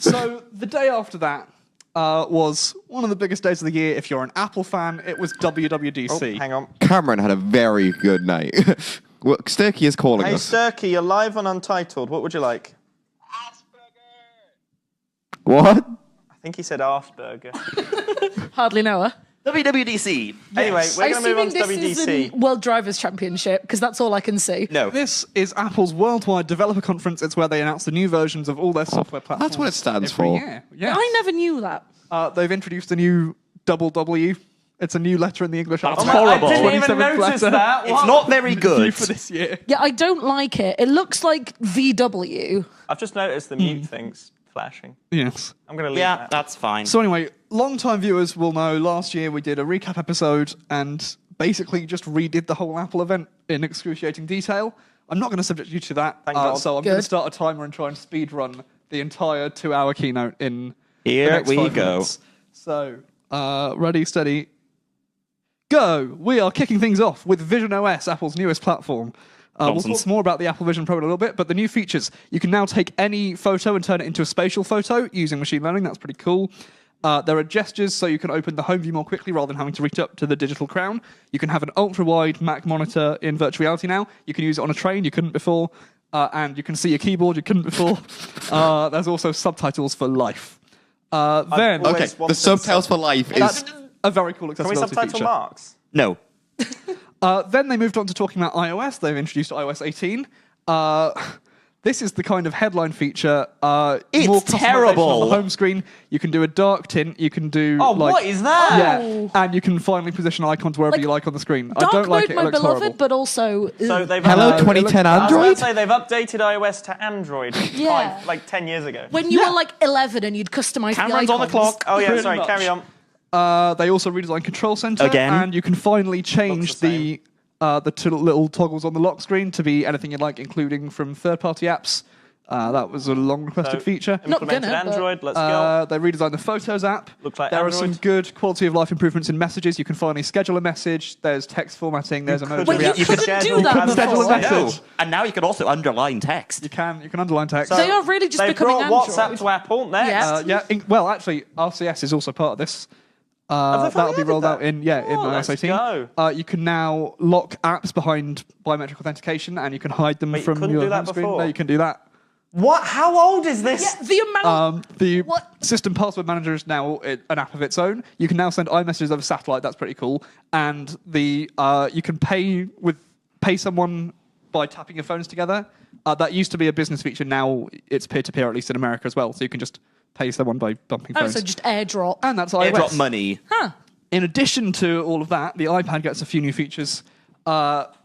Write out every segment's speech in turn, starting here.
So the day after that was one of the biggest days of the year. If you're an Apple fan, it was WWDC. Oh, hang on. Cameron had a very good night. Well, Sturkey is calling Hey, us. Sturkey, you're live on Untitled. What would you like? What? I think he said Asperger. Hardly know her. WWDC. Anyway, we're going to move on to Assuming this WWDC. isn't World Drivers' Championship, because that's all I can see. No. This is Apple's worldwide developer conference. It's where they announce the new versions of all their software platforms. That's what it stands every for. year. Yes. I never knew that. They've introduced a new double W. It's a new letter in the English That's alphabet. horrible. I didn't even 27th notice letter. that. It's not very New good. for this year. Yeah, I don't like it. It looks like VW. I've just noticed the mute things flashing. Yes. I'm going to leave Yeah, that. that's fine. So anyway, long-time viewers will know last year we did a recap episode and basically just redid the whole Apple event in excruciating detail. I'm not going to subject you to that, Thank God. so I'm going to Good. start a timer and try and speed run the entire 2-hour keynote in Here the next we 5 go. minutes. So, ready, steady, go! We are kicking things off with Vision OS, Apple's newest platform. We'll Nonsense. talk more about the Apple Vision Pro in a little bit, but the new features. You can now take any photo and turn it into a spatial photo using machine learning. That's pretty cool. There are gestures, so you can open the home view more quickly rather than having to reach up to the digital crown. You can have an ultra-wide Mac monitor in virtual reality now. You can use it on a train, you couldn't before. And you can see your keyboard, you couldn't before. There's also subtitles for life. Then, always Okay, the wanted subtitles for life is... that's a very cool Can we accessibility subtitle feature. Marks? No. Then they moved on to talking about iOS. They've introduced iOS 18. This is the kind of headline feature. It's more customization terrible. on the home screen. You can do a dark tint. You can do. Oh, like, what is that? Yeah, and you can finally position icons wherever Like, you like on the screen. I Dark don't like mode, it. It my looks beloved, horrible. but also... So they've Hello, it 2010 looks- I was about Android? to say they've updated iOS to Android Yeah. 10 years ago. when you were like 11 and you'd customize Cameron's the on the icons. clock. Oh yeah, Pretty sorry, much. carry on. They also redesigned Control Center. Again? And you can finally change Looks the the two little toggles on the lock screen to be anything you like, including from third-party apps. That was a long-requested So, feature. Not Implemented gonna, but- Android, let's go. They redesigned the Photos app. Looks like there are Android. some good quality of life improvements in messages. You can finally schedule a message. There's text formatting. There's emoji Wait, you reaction. couldn't schedule do that as schedule a before. message. No. And now you can also underline text. You can underline text. They are really just They becoming brought Android. WhatsApp to Apple next. Yeah. Well, actually, RCS is also part of this. they That'll finally be added rolled that? out in Oh, iOS let's 18. go. You can now lock apps behind biometric authentication, and you can hide them Wait, you from couldn't your do that home screen. before? No, you can do that. What? How old is this? Yeah, the amount... The What? system password manager is now an app of its own. You can now send iMessages over satellite. That's pretty cool. And you can pay someone by tapping your phones together. That used to be a business feature. Now it's peer-to-peer, at least in America as well. So you can just pay someone by bumping Oh, phones. so just airdrop. And that's iOS. Airdrop money. Huh. In addition to all of that, the iPad gets a few new features.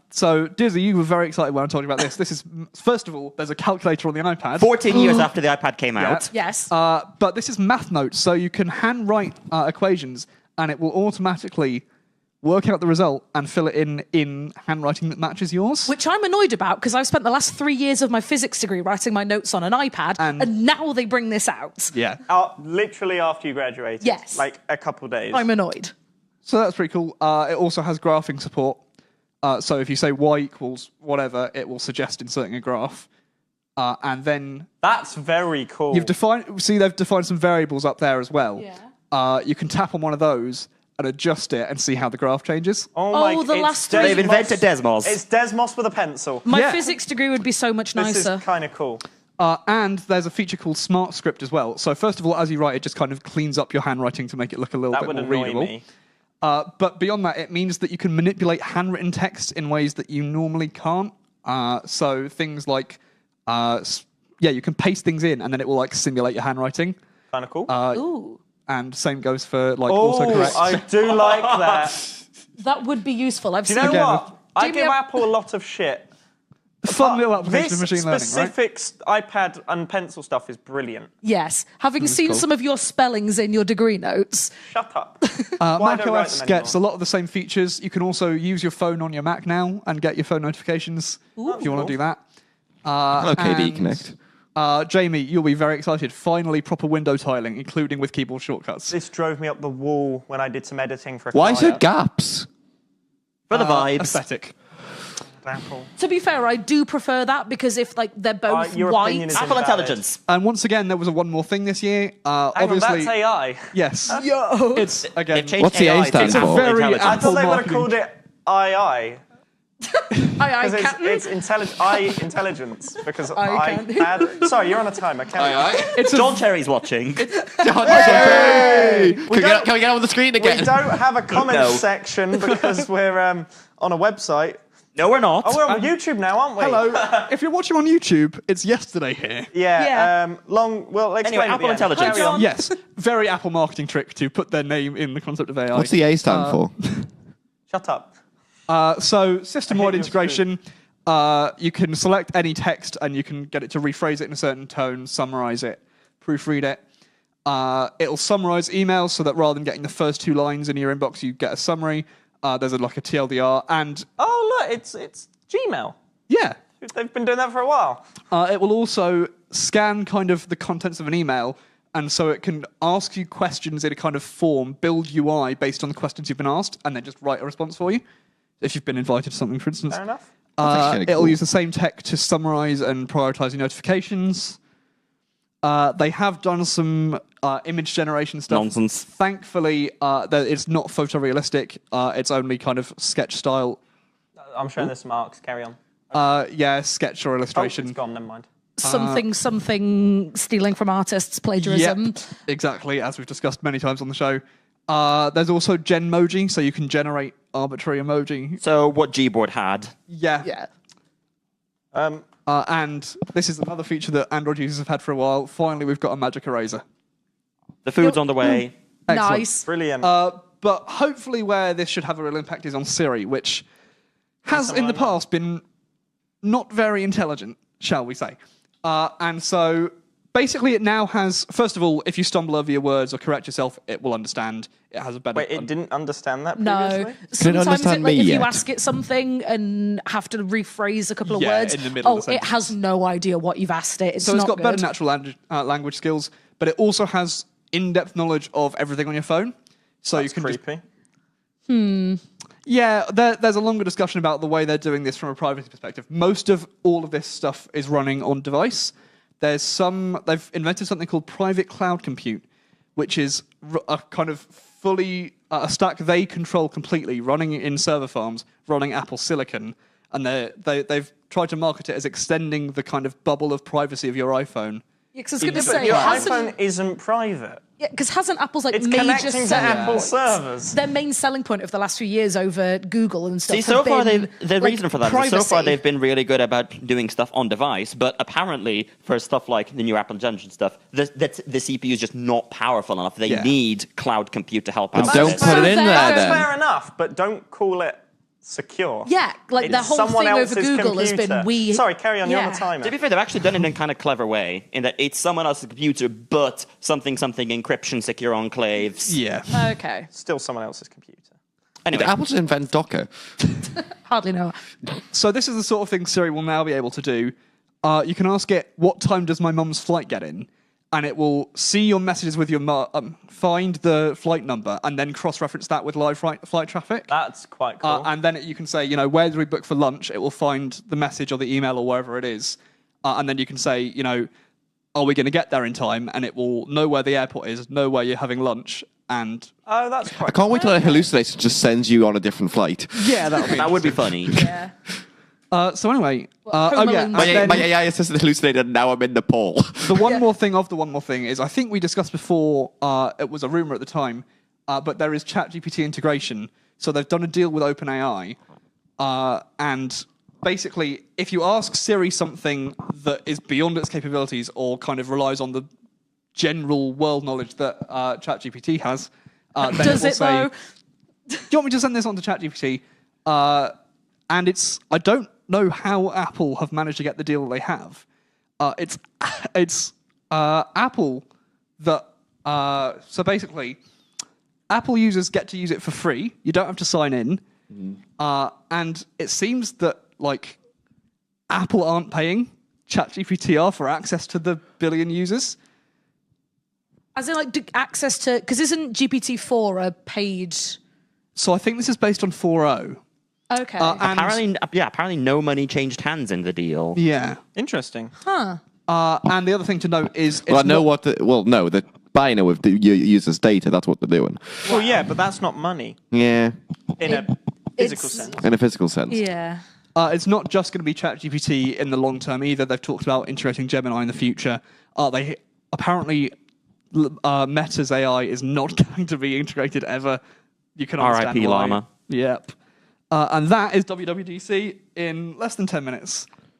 So, Dizzy, you were very excited when I told you about this. This is, first of all, there's a calculator on the iPad. 14 years after the iPad came out. Yes. But this is math notes, so you can handwrite equations, and it will automatically work out the result and fill it in handwriting that matches yours. Which I'm annoyed about because I've spent the last 3 years of my physics degree writing my notes on an iPad, and now they bring this out. Yeah. Literally after you graduated. Yes. Like a couple days. I'm annoyed. So that's pretty cool. It also has graphing support. So if you say y equals whatever, it will suggest inserting a graph. And then That's very cool. they've defined some variables up there as well. Yeah. You can tap on one of those and adjust it and see how the graph changes. Oh my! Oh, the it's last three- They've invented Desmos. It's Desmos with a pencil. My Yeah. physics degree would be so much This nicer. is kind of cool. And there's a feature called Smart Script as well. So first of all, as you write, it just kind of cleans up your handwriting to make it look a little That bit would more annoy readable. me. But beyond that, it means that you can manipulate handwritten text in ways that you normally can't. So things like, you can paste things in, and then it will like simulate your handwriting. Kind of cool. Ooh. And same goes for like oh, autocorrect. I do like that. That would be useful. I've Do you seen know Again, what? I Jamie, give I've- Apple a lot of shit. Fun little application This of machine learning, right? specific iPad and pencil stuff is brilliant. Yes. Having seen cool. some of your spellings in your degree notes. Shut up. Why Mac don't I write OS them gets a anymore? lot of the same features. You can also use your phone on your Mac now and get your phone notifications if you want cool. to do that. Hello, KD and, Connect. Jamie, you'll be very excited. Finally, proper window tiling, including with keyboard shortcuts. This drove me up the wall when I did some editing for a Why client. so gaps? For the vibes. Aesthetic. Apple. To be fair, I do prefer that because if like they're both Your white, opinion is Apple invalid. Intelligence. And once again, there was one more thing this year. Hang on, Obviously, that's AI. yes. yo, It's They've again. changed What's the A AI to stand Apple for? Very Intelligence. I thought they would have marketing. called it II. I Because can. it's intelligence. Because I can. iPad. Sorry, you're on a timer. It's a John Cherry's watching. Hey! Can we get on the screen We again? don't have a comment No. section because we're on a website. No, we're not. Oh, we're on YouTube now, aren't we? hello. If you're watching on YouTube, it's yesterday here. Yeah. Yeah. We'll explain Anyway, at the Apple end. Intelligence. Carry on. Yes, very Apple marketing trick to put their name in the concept of AI. What's the A stand for? Shut up. So system-wide I hate your integration. You can select any text and you can get it to rephrase it in a certain tone, summarize it, proofread it. It'll summarize emails so that rather than getting the first 2 lines in your inbox, you get a summary. There's a TLDR, and Oh, look, it's Gmail. yeah, They've been doing that for a while. it will also scan kind of the contents of an email, and so it can ask you questions in a kind of form, build UI based on the questions you've been asked, and then just write a response for you. If you've been invited to something, for instance. Fair enough. actually kinda It'll cool. use the same tech to summarize and prioritize your notifications. They have done some image generation stuff. Nonsense. Thankfully, it's not photorealistic. It's only kind of sketch style. I'm showing this to Marks. Carry on. Yeah, sketch or Oh, illustration. it's gone. Never mind. something stealing from artists, plagiarism. Yep, exactly, as we've discussed many times on the show. There's also Genmoji, so you can generate arbitrary emoji. So what Gboard had. Yeah. Yeah. And this is another feature that Android users have had for a while. Finally, we've got a magic eraser. The food's on the way. Excellent. Nice. Brilliant. But hopefully where this should have a real impact is on Siri, which has in the past been not very intelligent, shall we say. And so basically it now has, first of all, if you stumble over your words or correct yourself, it will understand. It has a better... Wait, it didn't understand that No. previously? Sometimes understand like, me if you yet? ask it something and have to rephrase a couple of Yeah, words, in the middle of the it sentence. has no idea what you've asked it. It's So it's not got better good. natural language skills, but it also has in-depth knowledge of everything on your phone. So That's you can just creepy. Yeah, there's a longer discussion about the way they're doing this from a privacy perspective. Most of all of this stuff is running on device. They've invented something called private cloud compute, which is a kind of fully a stack they control completely, running in server farms, running Apple Silicon, and they've tried to market it as extending the kind of bubble of privacy of your iPhone. Yeah, 'cause I was going to But say, your hasn't, iPhone isn't private. yeah, 'cause hasn't Apple's like It's major connecting to selling Apple points- servers. Their main selling point of the last few years over Google and stuff. See, so have far been, the like, reason for that is so far privacy. they've been really good about doing stuff on device, but apparently for stuff like the new Apple Intelligence stuff, the CPU is just not powerful enough. They Yeah. need cloud compute to help But out. don't with put it in fair. there That's then. fair enough, but don't call it secure. Yeah, like the It's whole someone thing over else's Google has computer. been we. Sorry, carry on. You're on Yeah. the timer. To be fair, they've actually done it in kind of clever way, in that it's someone else's computer, but something encryption, secure enclaves. Yeah. Okay, Still someone else's computer. Anyway, Did Apple just invent Docker? hardly know. So this is the sort of thing Siri will now be able to do. You can ask it, what time does my mum's flight get in? And it will see your messages with your find the flight number, and then cross-reference that with live flight traffic. That's quite cool. And then you can say, where do we book for lunch? It will find the message or the email or wherever it is. And then you can say, are we going to get there in time? And it will know where the airport is, know where you're having lunch. And Oh, that's quite I can't wait till it hallucinates and just sends you on a different flight. yeah, that would be funny. Yeah. So anyway, Home oh yeah, Alone and then My AI assistant hallucinated and now I'm in Nepal. the one more thing is, I think we discussed before, it was a rumor at the time, but there is ChatGPT integration. So they've done a deal with OpenAI, and basically, if you ask Siri something that is beyond its capabilities or kind of relies on the general world knowledge that ChatGPT has, then Does will it say, though? "Do you want me to send this on to ChatGPT?" And I don't know how Apple have managed to get the deal they have. It's Apple that so basically, Apple users get to use it for free. You don't have to sign in, and it seems that like Apple aren't paying ChatGPT are for access to the billion users. As in, like, access to, because isn't GPT-4 a paid? So I think this is based on 4.0. Okay. And, Apparently no money changed hands in the deal. yeah. Interesting. And the other thing to note is, Well, I know not- they're buying it with the users' data. That's what they're doing. Well, yeah, but that's not money Yeah, in a physical it's- sense. in a physical sense. Yeah. It's not just going to be ChatGPT in the long term either. They've talked about integrating Gemini in the future. They apparently Meta's AI is not going to be integrated ever. You can understand R.I.P. why. Llama. Yep. And that is WWDC in less than 10 minutes.